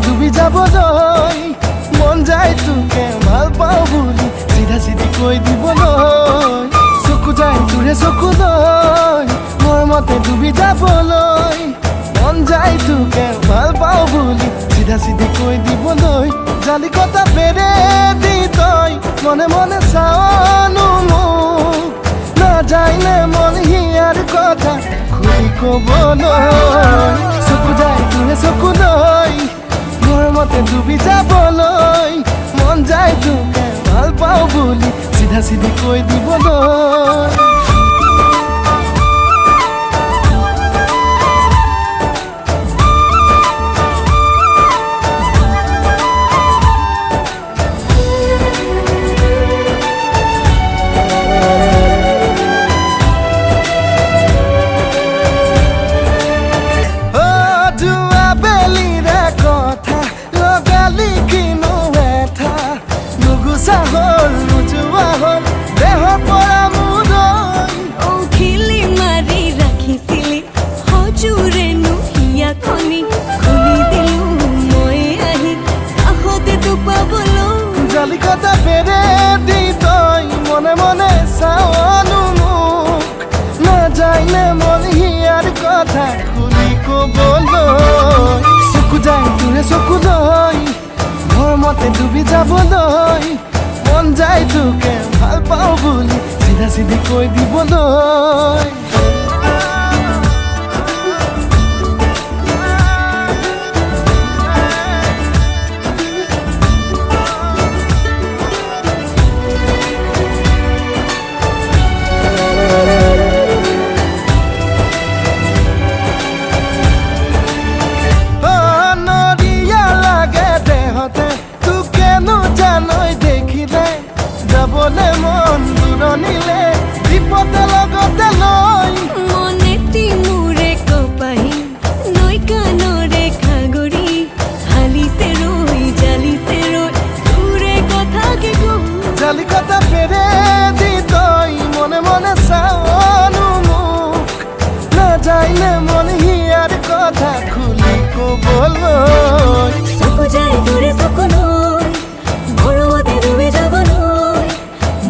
ডুবি যাবলৈ মন যায় তোকে ভাল পাওঁ বুলি চিধা চিধি কৈ দিবলৈ চকু যায় তোৰে চকুলৈ মৰমতে ডুবি যাবলৈ মন যায় তোকে ভাল পাওঁ বুলি চিধা চিধি কৈ দিবলৈ জালি কটা পেৰে দি তই মনে মনে চাওনো মোক নাযায় নে মন হিয়াৰ কথা খুলি ক'বলৈ চকু যায় তোৰে চকুলৈ মৰমতে ডুবি যাবলৈ মন যায় তোকে ভাল পাওঁ বুলি চিধা চিধি কৈ দিবলৈ Sahol mujuahol deho pora mudoi o khili mari rakhisili hojure nuhiya khoni khuli dilu moi ahi ahote tu pabolo jali kotha pere di toy mone mone saonu muk na jaine mon hiyar kotha khuli koboloi soku jai ture soku loi মৰমতে ডুবি যাবলৈ মন যায় তোকে ভাল পাওঁ বুলি চিধা চিধি কৈ দিবলৈ যাবলে মন দূৰণিলে বিপদে লগতে লৈ মনেতি মোৰে কপাহি নৈ কাণৰে খাগৰি হালিছে ৰৈ জালিছে ৰৈ তোৰে কথা কি কওঁ জালি কটা পেৰে দি তই মনে মনে চাওনো মোক নাযায়নে মন হিয়াৰ কথা খুলি ক'বলৈ চকু যায় তোৰে চকুলৈ মৰমতে ডুবি যাবলৈ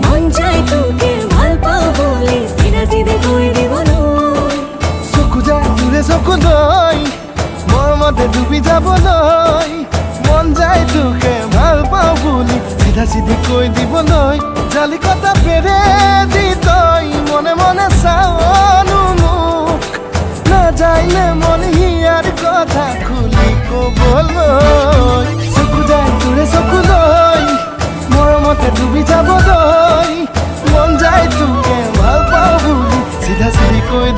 মন যায় তোকে ভাল পাওঁ বুলি চিধা চিধি কৈ দিবলৈ চকু যায় তোৰে চকুলৈ মৰমতে ডুবি যাবলৈ মন যায় তোকে ভাল পাওঁ বুলি চিধা চিধি কৈ দিবলৈ জালি কটা পেৰে দি তই মনে মনে চাওনো মোক নাযায়নে মন হিয়াৰ কথা খুলি ক'বলৈ চকু যায় তোৰে চকুলৈ মৰমতে ডুবি যাবলৈ মন যায় তোকে ভাল পাওঁ বুলি চিধা চিধি কৈ